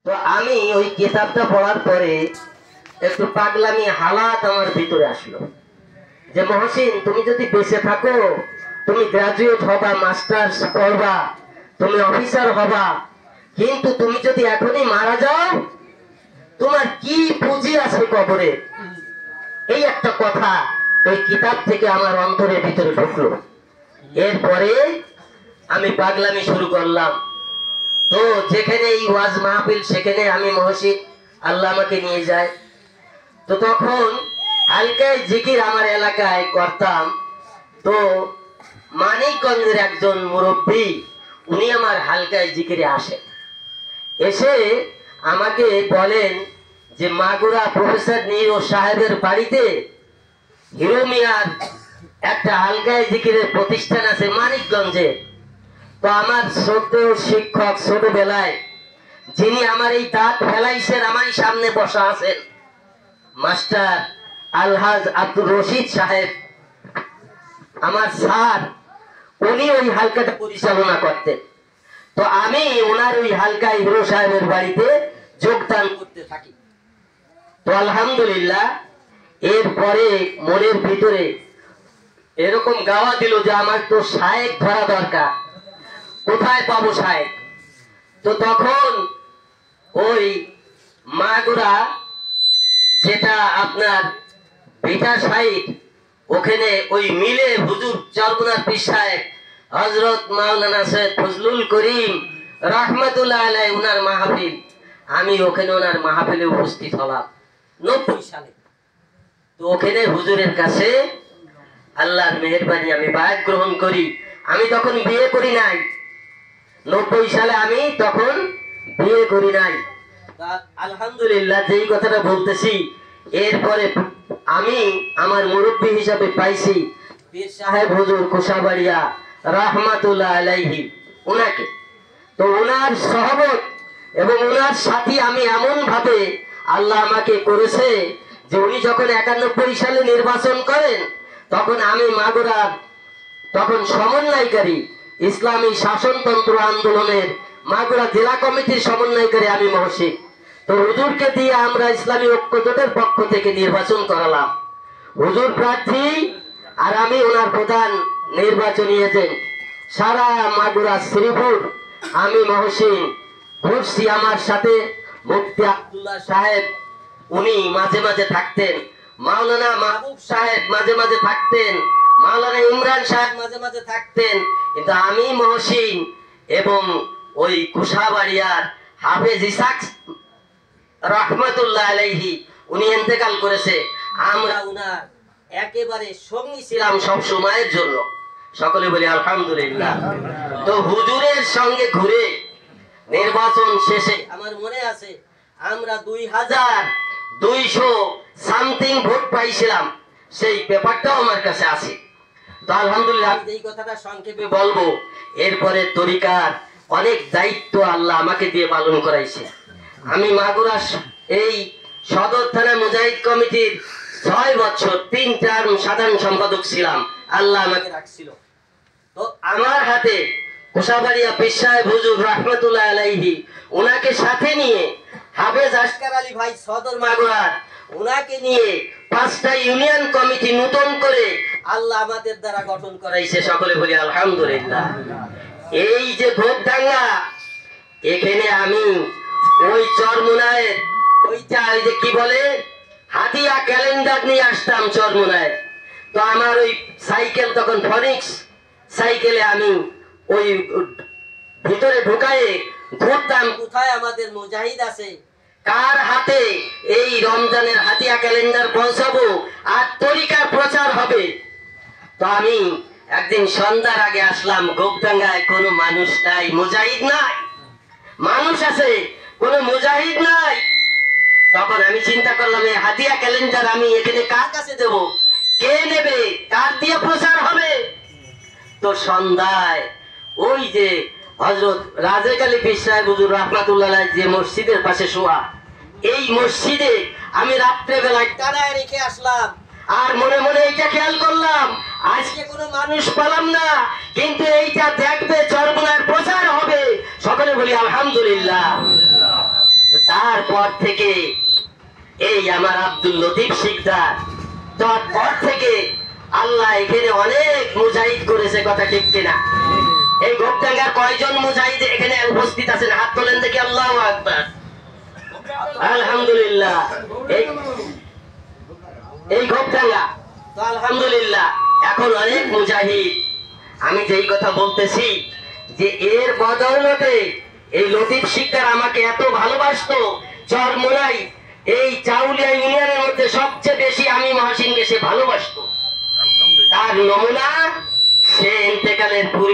তো আমি ওই কিতাবটা পড়ার পরে একটু পাগলামি হালাত আমার ভিতরে আসলো যে মহসিন, তুমি যদি বেঁচে থাকো, তুমি গ্রাজুয়েট হবা, মাস্টার্স পড়বা, তুমি অফিসার হবা, কিন্তু তুমি যদি এখনই মারা যাও, তোমার কি পুঁজি আছে কবরে? এই একটা কথা ওই কিতাব থেকে আমার অন্তরের ভিতরে ঢুকলো। এরপরে আমি পাগলামি শুরু করলাম। তো যেখানে এই ওয়াজ মাহফিল, সেখানে আমি মহসিন আল্লাহ আমাকে নিয়ে যায়। তো তখন হালকায় জিকির আমার এলাকায় করতাম। তো মানিকগঞ্জের একজন মুরব্বী, উনি আমার হালকায় জিকিরে আসেন। এসে আমাকে বলেন যে মাগুরা প্রফেসর নিরো সাহেবের বাড়িতে হিরো মিয়ার একটা হালকায় জিকিরের প্রতিষ্ঠান আছে মানিকগঞ্জে। তো আমার শ্রদ্ধেয় শিক্ষক ছোটবেলায় যিনি আমার এই দাঁত ফেলাইছেন, আমার সামনে বসা আছেন, মাস্টার আলহাজ আব্দুর রশিদ সাহেব, আমার স্যার, উনি ওই হালকাটা পরিচালনা করতেন। তো আমি ওনার ওই হালকায় হিরো সাহেবের বাড়িতে যোগদান করতে থাকি। তো আলহামদুলিল্লাহ, এরপরে মনের ভিতরে এরকম গাওয়া দিল যে আমার তো শায়েক ধরা দরকার, কোথায় পাবো শায়েক? তো তখন ওই মাগুরা, যেটা আপনার ভিটা সাইড, ওখানে ওই মিলে হুজুর চরমুনার পীর সাহেব হযরত মাওলানা সৈয়দ ফজলুল করিম রাহমাতুল্লাহ আলাইহি উনার মাহফিল, আমি ওখানে ওনার মাহফিলে উপস্থিত হলাম 90 সালে। তো ওখানে হুজুরের কাছে আল্লাহর মেহেরবানি আমি বায়াত গ্রহণ করি। আমি তখন বিয়ে করি নাই, 90 সালে আমি তখন বিয়ে করি নাই। আলহামদুলিল্লাহ, যেই কথাটা বলতেছি, এরপরে আমি আমার মুরব্বী হিসাবে পাইছি পীর সাহেব হুজুর কোষাবাড়িয়া রাহমাতুল্লাহ আলাইহি উনাকে। তো ওনার সহবত এবং ওনার সাথী আমি এমন ভাবে আল্লাহ আমাকে করেছে যে উনি যখন 91 সালে নির্বাচন করেন, তখন আমি মাগুরার তখন সমন্বয়কারী ইসলামী শাসনতন্ত্র আন্দোলনের মাগুরা জেলা কমিটির সমন্বয়কারী আমি মহসিন। তো হুজুরকে দিয়ে আমরা ইসলামী ঐক্যজোটের পক্ষ থেকে নির্বাচন করালাম। হুজুর প্রার্থী আর আমি ওনার প্রধান নির্বাচনী এজেন্ট। সারা মাগুরা শ্রীপুর আমি মহসিন ঘুরছি। আমার সাথে মুফতি আব্দুল্লাহ সাহেব, উনি মাঝে মাঝে থাকতেন, মাওলানা মাহবুব সাহেব মাঝে মাঝে থাকতেন, মাওলানা ইমরান সাহেব মাঝে মাঝে থাকতেন। কিন্তু আমি মহসিন এবং ওই কুশাবাড়িয়ার হাফেজ ইসাক রাহমাতুল্লাহ আলাইহি, উনি ইন্তেকাল করেছে, আমরা উনার একেবারে সঙ্গী ছিলাম সব সময়ের জন্য। সকলে বলি আলহামদুলিল্লাহ। তো হুজুরের সঙ্গে ঘুরে নির্বাচন শেষে আমার মনে আছে আমরা 2200 সামথিং ভোট পাইছিলাম, সেই পেপারটাও আমার কাছে আছে। তো আলহামদুলিল্লাহ, আমি এই কথাটা সংক্ষেপে বলবো। এরপরে তরিকার অনেক দায়িত্ব আল্লাহ আমাকে দিয়ে পালন করাইছে। আমি মাগুরা এই সদর থানা মুজাহিদ কমিটির 6 বছর 3 টার্ম সাধারণ সম্পাদক ছিলাম, আল্লাহ আমাকে রাখছিল। তো আমার হাতে কোষাবাড়িয়া পীর সাহেব হুজুর রাহমাতুল্লাহ আলাইহি, উনাকে সাথে নিয়ে হাফেজ আসকার আলী ভাই সদর মাগুরার, উনাকে নিয়ে 5টা ইউনিয়ন কমিটি নতুন করে আল্লাহ আমাদের দ্বারা গঠন করাইছে। সকলে বলি আলহামদুলিল্লাহ। এই যে ভোটডাঙ্গা, এখানে আমি ওই চরমুনায়ের ওইটা ওই যে কি বলে হাতিয়া ক্যালেন্ডার নিয়ে আসতাম চরমুনায়ের। তো আমার ওই সাইকেল তখন ফনিক্স সাইকেলে আমি ওই ভিতরে ঢুকায়ে ঘুরতাম, কোথায় আমাদের মুজাহিদ আছে, কার হাতে এই রমজানের হাতিয়া ক্যালেন্ডার পৌঁছাবো আর তরিকার প্রচার হবে। তো আমি একদিন সন্ধ্যার আগে আসলাম, গোপডাঙ্গায় কোনো মানুষ নাই, মুজাহিদ নাই, মানুষ আছে কোনো মুজাহিদ নাই। তখন আমি চিন্তা করলাম, এই হাতিয়া ক্যালেন্ডার আমি এখানে কার কাছে দেব, কে নেবে, কার দিয়ে প্রচার হবে? তো সন্ধ্যায় ওই যে হযরত রাজেক আলী পীর সাহেব হুজুর রাহমাতুল্লাহ আলাইহি যে মসজিদের পাশে শোয়া, এই মসজিদে আমি রাত্রে বেলায় টানায় রেখে আসলাম। আর মনে মনে এইটা খেয়াল করলাম, আজকে কোনো মানুষ পেলাম না, কিন্তু এইটা দেখবে চরমুনার প্রচার হবে। সকলে বলি আলহামদুলিল্লাহ। তারপর থেকে এই আমার আব্দুল লতিফ শিকদার, তারপর থেকে আল্লাহ এখানে অনেক মুজাহিদ করেছে, কথা ঠিক কিনা? এই গোপডাঙ্গার কয়জন মুজাহিদ এখানে উপস্থিত আছেন? হাত তোলেন দেখি। আল্লাহু আকবার, আলহামদুলিল্লাহ। এই গোপডাঙ্গা তো আলহামদুলিল্লাহ এখন অনেক মুজাহিদ। আমি যেই কথা বলতেছি যে এর বদৌলতে এই লতিফ শিকদার আমাকে এত ভালোবাসতো, চরমোনাই এই চাউলিয়া ইউনিয়নের মধ্যে সবচেয়ে বেশি আমি মহসিনকে সে ভালোবাসতো। তার নমুনা সে ইন্তেকালের পূর্বে